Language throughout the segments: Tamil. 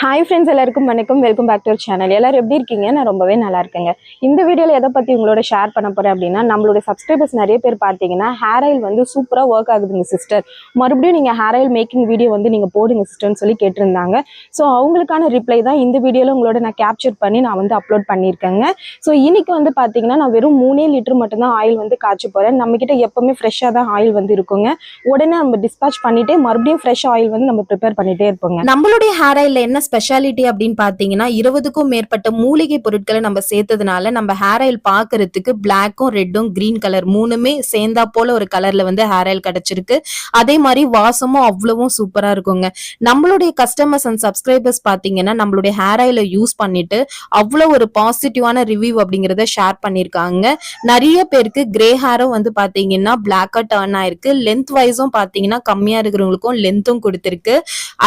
ஹாய் ஃப்ரெண்ட்ஸ், எல்லாருக்கும் வணக்கம். Welcome back to our channel. எல்லாரும் எப்படி இருக்கீங்க? நான் ரொம்பவே நல்லா இருக்கேங்க. இந்த வீடியோவில் எதை பற்றி உங்களோட ஷேர் பண்ண போகிறேன் அப்படின்னா, நம்மளுடைய சப்ஸ்கிரைபர்ஸ் நிறைய பேர் பார்த்தீங்கன்னா ஹேர் ஆயில் வந்து சூப்பராக ஒர்க் ஆகுதுங்க சிஸ்டர், மறுபடியும் நீங்கள் ஹேர் ஆயில் மேக்கிங் வீடியோ வந்து நீங்கள் போடுங்க சிஸ்டர்னு சொல்லி கேட்டிருந்தாங்க. ஸோ அவங்களுக்கான ரிப்ளை தான் இந்த வீடியோவில் உங்களோட நான் கேப்சர் பண்ணி நான் வந்து அப்லோட் பண்ணியிருக்கேங்க. ஸோ இன்னைக்கு வந்து பார்த்தீங்கன்னா நான் வெறும் 3 லிட்டர் மட்டும்தான் ஆயில் வந்து காய்ச்ச போகிறேன். நம்மக்கிட்ட எப்போவுமே ஃப்ரெஷ்ஷாக தான் ஆயில் வந்து இருக்குங்க. உடனே நம்ம டிஸ்பேச் பண்ணிவிட்டு மறுபடியும் ஃப்ரெஷ் ஆயில் வந்து நம்ம ப்ரிப்பேர் பண்ணிகிட்டே இருப்போங்க. நம்மளுடைய ஹேர் ஆயில்ல என்ன ஸ்பெஷாலிட்டி அப்படின்னு பாத்தீங்கன்னா 20க்கும் மேற்பட்ட மூலிகை பொருட்களை நம்ம சேர்த்ததுனால நம்ம ஹேர் ஆயில் பாக்குறதுக்கு பிளாக்கும் ரெட்டும் கிரீன் கலர் மூணுமே சேர்ந்தா போல ஒரு கலர்ல வந்து ஹேர் ஆயில் கிடைச்சிருக்கு. அதே மாதிரி வாசமும் அவ்வளவும் சூப்பரா இருக்குங்க. நம்மளுடைய கஸ்டமர்ஸ் அண்ட் சப்ஸ்கிரைபர்ஸ் பாத்தீங்கன்னா நம்மளுடைய ஹேர் ஆயில யூஸ் பண்ணிட்டு அவ்வளவு ஒரு பாசிட்டிவான ரிவ்யூ அப்படிங்கறத ஷேர் பண்ணிருக்காங்க. நிறைய பேருக்கு கிரே ஹேரும் வந்து பாத்தீங்கன்னா பிளாக்கா டர்ன் ஆயிருக்கு. லென்த் வைஸும் பாத்தீங்கன்னா கம்மியா இருக்கிறவங்களுக்கும் லென்த்தும் கொடுத்திருக்கு.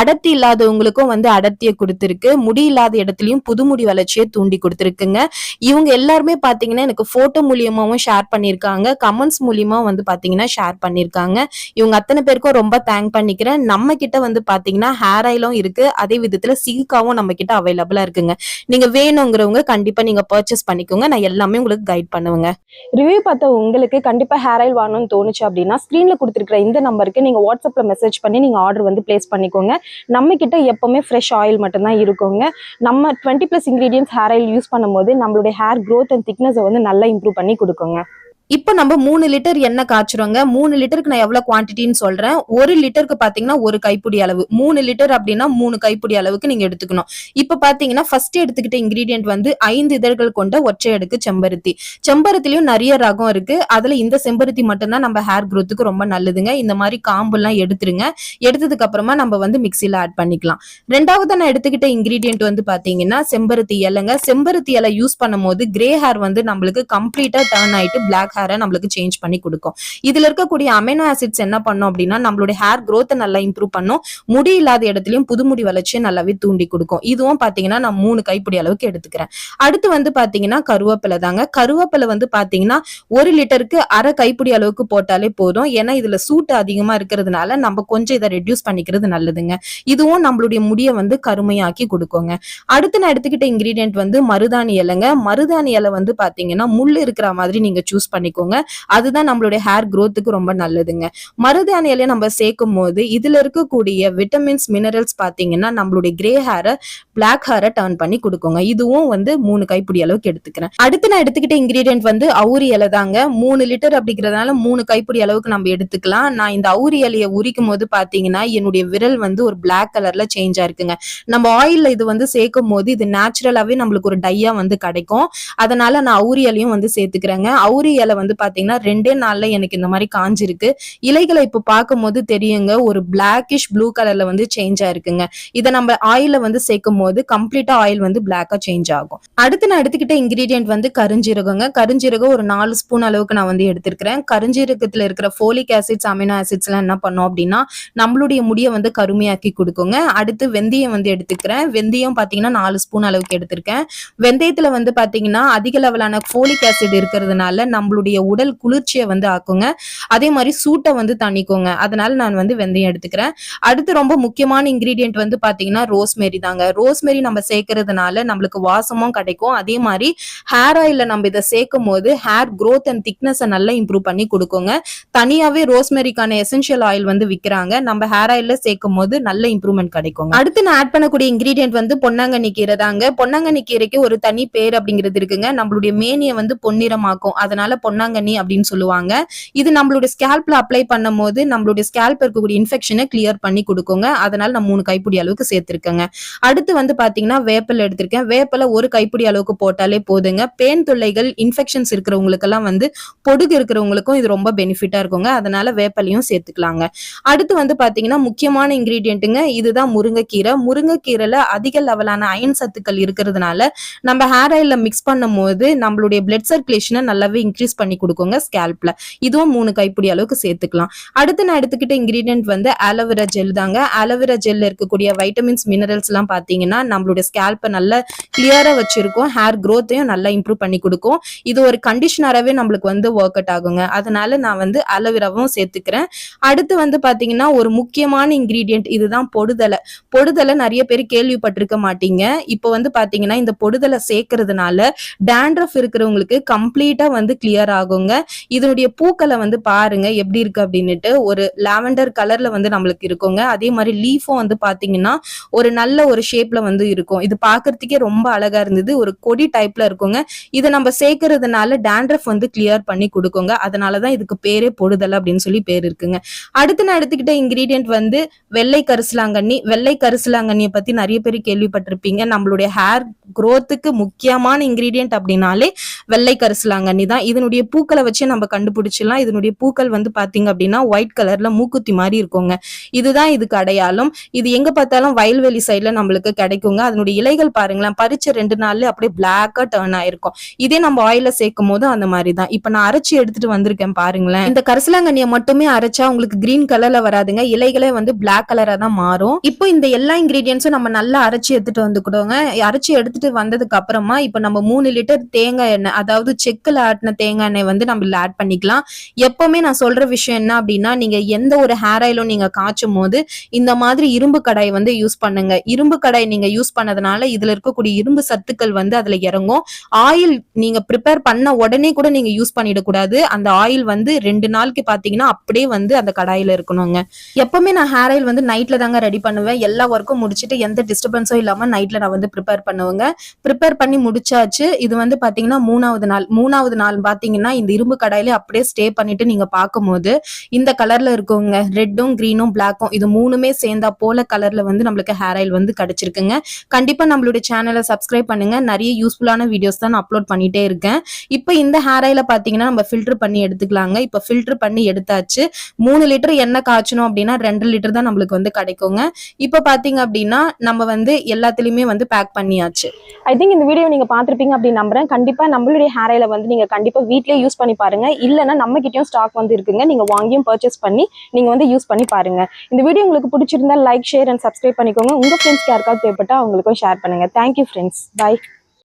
அடர்த்தி இல்லாதவங்களுக்கும் வந்து அடர்த்தியை கொடுத்திருக்கு. முடி இல்லாத இடத்துலயும் புது முடி வளர்ச்சியை தூண்டி கொடுத்திருக்குங்க. இவங்க எல்லாருமே பாத்தீங்கன்னா எனக்கு போட்டோ மூலியமாவும் ஷேர் பண்ணிருக்காங்க, கமெண்ட்ஸ் மூலியமா வந்து பாத்தீங்கன்னா ஷேர் பண்ணிருக்காங்க. இவங்க அத்தனை பேருக்கும் ரொம்ப தேங்க் பண்ணிக்கிறேன். நம்ம கிட்ட வந்து பாத்தீங்கன்னா ஹேர் ஆயிலும் இருக்கு, அதே விதத்துல சில்காவும் நம்ம கிட்ட அவைலபிளா இருக்குங்க. நீங்க வேணுங்கிறவங்க கண்டிப்பா நீங்க பர்ச்சேஸ் பண்ணிக்கோங்க. நான் எல்லாமே உங்களுக்கு கைட் பண்ணுவேங்க. ரிவ்யூ பார்த்த உங்களுக்கு கண்டிப்பா ஹேர் ஆயில் வாங்கணும்னு தோணுச்சு அப்படின்னா ஸ்கிரீன்ல கொடுத்துருக்கிற இந்த நம்பருக்கு நீங்க வாட்ஸ்அப்ல மெசேஜ் பண்ணி நீங்க ஆர்டர் வந்து பிளேஸ் பண்ணிக்கோங்க. நம்ம கிட்ட எப்பவுமே ஃப்ரெஷ் ஆயில் மட்டும்தான் இருக்குங்க. நம்ம 20+ இன்கிரீடியன்ஸ் ஹேர் ஆயில் யூஸ் பண்ணும்போது நம்மளுடைய ஹேர் க்ரோத் அண்ட் திக்னஸை வந்து நல்லா இம்ப்ரூவ் பண்ணி கொடுக்குங்க. இப்போ நம்ம 3 லிட்டர் எண்ணெய் காய்ச்சுறோங்க. 3 லிட்டருக்கு நான் எவ்வளவு குவான்டிட்டின்னு சொல்றேன். 1 லிட்டருக்கு பாத்தீங்கன்னா 1 கைப்பிடி அளவு, 3 லிட்டர் அப்படின்னா 3 கைப்பிடி அளவுக்கு நீங்க எடுத்துக்கணும். இப்ப பாத்தீங்கன்னா ஃபர்ஸ்ட் எடுத்துக்கிட்ட இன்கிரீடியன்ட் வந்து 5 இதழ்கள் கொண்ட ஒற்றை அடுக்கு செம்பருத்தி. செம்பருத்திலயும் நிறைய ரகம் இருக்கு. அதுல இந்த செம்பருத்தி மட்டும்தான் நம்ம ஹேர் க்ரோத்துக்கு ரொம்ப நல்லதுங்க. இந்த மாதிரி காம்பு எல்லாம் எடுத்துருங்க. எடுத்ததுக்கு அப்புறமா நம்ம வந்து மிக்சில ஆட் பண்ணிக்கலாம். ரெண்டாவது நான் எடுத்துக்கிட்ட இன்கிரீடியன்ட் வந்து பாத்தீங்கன்னா செம்பருத்தி இலைங்க. செம்பருத்தி இலை யூஸ் பண்ணும் போது கிரே ஹேர் வந்து நம்மளுக்கு கம்ப்ளீட்டா டர்ன் ஆயிட்டு பிளாக் நம்மளுக்கு சேஞ்ச் பண்ணி கொடுக்கும். இதுல இருக்கக்கூடிய அமினோ ஆசிட்ஸ் என்ன பண்ணும் அப்படின்னா நம்மளுடைய ஹேர் growth நல்லா இம்ப்ரூவ் பண்ணும். முடி இல்லாத இடத்துலயும் புது முடி வளர்ச்சியை நல்லாவே தூண்டி கொடுக்கும். இதுவும் பாத்தீங்கன்னா நான் 3 கைப்பிடி அளவுக்கு எடுத்துக்கிறேன். அடுத்து வந்து பாத்தீங்கன்னா கருவேப்பிலை தாங்க. கருவேப்பிலை வந்து பாத்தீங்கன்னா 1 லிட்டருக்கு அரை கைப்பிடி அளவுக்கு போட்டாலே போதும். ஏன்னா இதுல சூட்டு அதிகமா இருக்கிறதுனால நம்ம கொஞ்சம் இதை ரெடியூஸ் பண்ணிக்கிறது நல்லதுங்க. இதுவும் நம்மளுடைய முடியை வந்து கருமையாக்கி கொடுக்குங்க. அடுத்து நான் எடுத்துக்கிட்ட இன்கிரீடியன்ட் வந்து மருதாணி இலைங்க. மருதாணி இலை வந்து பாத்தீங்கன்னா முள்ளு இருக்கிற மாதிரி நீங்க சூஸ் பண்ணிக்கோங்க. அதுதான் நம்மளுடைய ஹேர் growthக்கு ரொம்ப நல்லதுங்க. மருதாணி இலையை நம்ம சேர்க்கும் போது இதுல இருக்கக்கூடிய விட்டமின்ஸ் மினரல்ஸ் பாத்தீங்கன்னா நம்மளுடைய கிரே ஹேரை பிளாக் ஹேரை டர்ன் பண்ணி கொடுக்குங்க. இதுவும் வந்து 3 கைப்பிடி அளவுக்கு எடுத்துக்கிறேன். அடுத்து நான் எடுத்துக்கிட்ட இன்கிரீடியன்ட் வந்து அவுரி இலை தாங்க. 3 லிட்டர் அப்படிங்கிறதுனால 3 கைப்பிடி அளவுக்கு நம்ம எடுத்துக்கலாம். நான் இந்த அவுரி இலையை உரிக்கும் போது பாத்தீங்கன்னா என்னுடைய விரல் வந்து ஒரு பிளாக் கலர்ல சேஞ்ச் ஆயிருக்குங்க. நம்ம ஆயில்ல இது வந்து சேர்க்கும் போது இது நேச்சுரலாவே நம்மளுக்கு ஒரு டையா வந்து கிடைக்கும். அதனால நான் அவுரி இலையும் வந்து சேர்த்துக்கிறேங்க. அவுரி இலை வந்து பாத்தீங்கன்னா 2 நாள்ல எனக்கு இந்த மாதிரி காஞ்சிருக்கு. இலைகளை இப்ப பார்க்கும் போது தெரியுங்க ஒரு பிளாக்கிஷ் ப்ளூ கலர்ல வந்து சேஞ்ச் ஆயிருக்குங்க. இதை நம்ம ஆயில வந்து சேர்க்கும் போது கம்ப்ளீட்டா ஆயில் வந்து பிளாக்கா சேஞ்ச் ஆகும். அடுத்து நான் எடுத்துக்கிட்ட இன்கிரீடியன்ட் வந்து கருஞ்சீரகங்க. கருஞ்சீரகம் ஒரு 4 ஸ்பூன் அளவுக்கு நான் வந்து எடுத்திருக்கிறேன். கருஞ்சீரகத்துல இருக்கிற ஃபோலிக் ஆசிட்ஸ் அமினோ ஆசிட்ஸ் எல்லாம் என்ன பண்ணும் அப்படின்னா நம்மளுடைய முடியை வந்து கருமையாக்கி கொடுக்குங்க. அடுத்து வெந்தயம் வந்து எடுத்துக்கிறேன். வெந்தயம் பாத்தீங்கன்னா 4 ஸ்பூன் அளவுக்கு எடுத்திருக்கேன். வெந்தயத்துல வந்து பாத்தீங்கன்னா அதிக லெவலான ஃபோலிக் ஆசிட் இருக்கிறதுனால நம்மளுடைய உடல் குளிர்ச்சியை வந்து ஆக்குங்க. அதே மாதிரி சூட்டை வந்து தணிக்குங்க. அதனால நான் வந்து வெந்தயம் எடுத்துக்கிறேன். அடுத்து ரொம்ப முக்கியமான இன்கிரீடியன்ட் வந்து பாத்தீங்கன்னா ரோஸ்மேரி தாங்க. ரோஸ்மேரி நம்ம சேர்க்கறதுனால நம்மளுக்கு வாசமும் கிடைக்கும். அதே மாதிரி ஹேர் ஆயில்ல நம்ம இதை சேர்க்கும் போது ஹேர் growth அண்ட் திக்னஸ் நல்லா இம்ப்ரூவ் பண்ணி கொடுக்குங்க. தனியாவே ரோஸ்மேரிக்கான எசென்ஷியல் ஆயில் வந்து விற்கிறாங்க. நம்ம ஹேர் ஆயில்ல சேர்க்கும் போது நல்ல இம்ப்ரூவ்மெண்ட் கிடைக்கும். அடுத்து நான் ஆட் பண்ணக்கூடிய இன்கிரீடியன்ட் வந்து பொன்னாங்கண்ணி கீரை தாங்க. பொன்னாங்கண்ணி கீரைக்கு ஒரு தனி பேர் அப்படிங்கிறது இருக்குங்க. நம்மளுடைய மேனியை வந்து பொன்னிறமாக்கும். அதனால பொன்னாங்கண்ணி அப்படின்னு சொல்லுவாங்க. இது நம்மளுடைய ஸ்கேல்ப்ல அப்ளை பண்ணும் போது நம்மளுடைய ஸ்கேல்ப் இருக்கக்கூடிய இன்ஃபெக்ஷனை கிளியர் பண்ணி கொடுக்குங்க. அதனால நான் 3 கைப்பிடி அளவுக்கு சேர்த்திருக்கேங்க. அடுத்து வந்து பாத்தீங்கன்னா வேப்பிலை எடுத்திருக்கேன். வேப்பிலை 1 கைப்பிடி அளவுக்கு போட்டாலே போதுங்க. பேன் தொல்லைகள் இன்ஃபெக்ஷன்ஸ் இருக்கிறவங்களுக்கு எல்லாம் வந்து பொடுகு இருக்கிறவங்களுக்கும் இது ரொம்ப பெனிஃபிட்டா இருக்குங்க. அதனால வேப்பிலையும் சேர்த்துக்கலாங்க. அடுத்து வந்து பாத்தீங்கன்னா முக்கியமான இன்கிரீடியன்ட்டுங்க இதுதான் முருங்கைக்கீரை. முருங்கைக்கீரைல அதிக லெவலான அயன் சத்துக்கள் இருக்கிறதுனால நம்ம ஹேர் ஆயில்ல மிக்ஸ் பண்ணும் போது நம்மளுடைய பிளட் சர்க்குலேஷனை நல்லாவே இன்க்ரீஸ் பண்ணி கொடுக்குங்க ஸ்கேல்ப்ல. இதுவும் 3 கைப்பிடி அளவுக்கு சேர்த்துக்கலாம். அடுத்து நான் எடுத்துக்கிட்ட இன்கிரீடியன்ட் வந்து ஆலோவேரா ஜெல் தாங்க. ஆலோவேரா ஜெல்ல இருக்கக்கூடிய வைட்டமின்ஸ் மினரல்ஸ் எல்லாம் பாத்தீங்கன்னா நம்மளுடைய ஸ்கேல்பை நல்லா கிளியரா வச்சிருக்கும். ஹேர் growth-ஐயும் நல்லா இம்ப்ரூவ் பண்ணி கொடுக்கும். இது ஒரு கண்டிஷனராகவே நம்மளுக்கு வந்து ஒர்க் அவுட் ஆகுங்க. அதனால நான் வந்து ஆலோவேராவும் சேர்த்துக்கிறேன். அடுத்து வந்து பாத்தீங்கன்னா ஒரு முக்கியமான இன்கிரீடியன்ட் இதுதான் பொடுதலை. பொடுதலை நிறைய பேர் கேள்விப்பட்டிருக்க மாட்டீங்க. இப்போ வந்து பாத்தீங்கன்னா இந்த பொடுதலை சேர்க்கறதுனால டேண்ட்ரஃப் இருக்கிறவங்களுக்கு கம்ப்ளீட்டா வந்து கிளியர் ஆகுங்க. இதனுடைய பூக்களை வந்து பாருங்க எப்படி இருக்கு அப்படின்னுட்டு. ஒரு லாவெண்டர் கலர்ல வந்து நம்மளுக்கு இருக்குங்க. அதே மாதிரி லீஃபும் வந்து பாத்தீங்கன்னா ஒரு நல்ல ஒரு ஷேப்ல வந்து இருக்கும். இது பாக்குறதுக்கே ரொம்ப அழகா இருந்தது. ஒரு கொடி டைப்ல இருக்குங்க. இதை நம்ம சேர்க்கறதுனால டேண்ட்ரஃப் வந்து கிளியர் பண்ணி கொடுக்குங்க. அதனாலதான் இதுக்கு பேரே பொடுதலை அப்படின்னு சொல்லி பேர் இருக்குங்க. அடுத்து நான் எடுத்துக்கிட்ட இன்கிரீடியன்ட் வந்து வெள்ளை கரிசலாங்கண்ணி. வெள்ளை கரிசலாங்கண்ணியை பத்தி நிறைய பேர் கேள்விப்பட்டிருப்பீங்க. நம்மளுடைய ஹேர் growth-க்கு முக்கியமான இன்கிரீடியன்ட் அப்படின்னாலே வெள்ளை கரிசலாங்கண்ணி தான். இதனுடைய பூக்களை வச்சு நம்ம கண்டுபிடிச்சிடலாம். இதனுடைய பூக்கள் வந்து பாத்தீங்க அப்படின்னா ஒயிட் கலர்ல மூக்குத்தி மாதிரி இருக்குங்க. இதுதான் இதுக்கு அடையாளம். இது எங்க பார்த்தாலும் வயல்வெளி சைட்ல நம்மளுக்கு கிடைக்குங்க. அதனுடைய இலைகள் பாருங்களேன், பறிச்ச 2 நாள்ல அப்படியே பிளாக்கா டர்ன் ஆயிருக்கும். இதே நம்ம ஆயில சேர்க்கும் போது அந்த மாதிரி தான். இப்ப நான் அரைச்சி எடுத்துட்டு வந்திருக்கேன் பாருங்களேன். இந்த கரிசலாங்கண்ணியை மட்டுமே அரைச்சா உங்களுக்கு கிரீன் கலர்ல வராதுங்க. இலைகளே வந்து பிளாக் கலரா தான் மாறும். இப்போ இந்த எல்லா இன்கிரீடியன்ஸும் நம்ம நல்லா அரைச்சி எடுத்துட்டு வந்துக்கிடுவோங்க. அரைச்சி எடுத்துட்டு வந்ததுக்கு அப்புறமா இப்ப நம்ம 3 லிட்டர் தேங்காய் எண்ணெய், அதாவது செக்குல ஆட்டின தேங்காய் எண்ணெய் வந்து நம்ம ஆட் பண்ணிக்கலாம். எப்பவுமே நான் சொல்ற விஷயம் என்ன அப்படின்னா, நீங்க எந்த ஒரு ஹேர் ஆயிலும் நீங்க காய்ச்சும் போது இந்த மாதிரி இரும்பு கடாய் வந்து யூஸ் பண்ணுங்க. இரும்பு கடாய் நீங்க யூஸ் பண்ணதுனால இதுல இருக்கக்கூடிய இரும்பு சத்துக்கள் வந்து அதுல இறங்கும். ஆயில் நீங்க ப்ரிப்பேர் பண்ண உடனே கூட நீங்க யூஸ் பண்ணிடக்கூடாது. அந்த ஆயில் வந்து 2 நாளுக்கு பாத்தீங்கன்னா அப்படியே வந்து அந்த கடாயில இருக்கணுங்க. எப்பவுமே நான் ஹேர் ஆயில் வந்து நைட்ல தாங்க ரெடி பண்ணுவேன். எல்லா ஒர்க்கும் முடிச்சுட்டு எந்த டிஸ்டர்பன்ஸும் இல்லாம நைட்ல நான் வந்து ப்ரிப்பேர் பண்ணுவேங்க. ப்ரிப்பேர் பண்ணி முடிச்சாச்சு. இது வந்து பாத்தீங்கன்னா 3வது நாள் பாத்தீங்கன்னா இந்த இரும்பு கடாயில அப்படியே ஸ்டே பண்ணிட்டு நீங்க பார்க்கும்போது இந்த கலர்ல இருக்குங்க. ரெட்டும் கிரீனும் பிளாக்கும் இது 3மே சேர்ந்தா போல கலர்ல வந்து நம்மளுக்கு ஹேர் ஆயில் வந்து கிடைச்சிருக்குங்க. கண்டிப்பா நம்மளுடைய சேனலை சப்ஸ்கிரைப் பண்ணுங்க. நிறைய யூஸ்ஃபுல்லான வீடியோஸ் தான் நான் அப்லோட் பண்ணிட்டே இருக்கேன். இப்போ இந்த ஹேர் ஆயில பாத்தீங்கன்னா நம்ம ஃபில்டர் பண்ணி எடுத்துக்கலாங்க. இப்போ ஃபில்டர் பண்ணி எடுத்தாச்சு. 3 லிட்டர் எண்ணெய் காய்ச்சணும் அப்படின்னா 2 லிட்டர் தான் நம்மளுக்கு வந்து கிடைக்குங்க. இப்போ பாத்தீங்க அப்படின்னா நம்ம வந்து எல்லாத்துலயுமே வந்து பேக் பண்ணியாச்சு. ஐ திங்க் இந்த வீடியோ நீங்க பார்த்திருப்பீங்க அப்படின்னு நம்புறேன். கண்டிப்பா நம்மளுடைய ஹேர் ஆயில வந்து நீங்க கண்டிப்பா வீட்லயே யூஸ் பண்ணி பாருங்க. இல்லைன்னா நம்ம கிட்டயும் ஸ்டாக் வந்து இருக்குங்க. நீங்க வாங்கியும் பர்ச்சேஸ் பண்ணி நீங்க வந்து யூஸ் பண்ணி பாருங்க. இந்த வீடியோ உங்களுக்கு பிடிச்சிருந்தா லைக், ஷேர் அண்ட் சப்ஸ்கிரைப் பண்ணிக்கோங்க. உங்க ஃப்ரெண்ட்ஸ்க்கு யாருக்காவது தேவைப்பட்டா அவங்களுக்கும் ஷேர் பண்ணுங்க. Thank you friends. பை.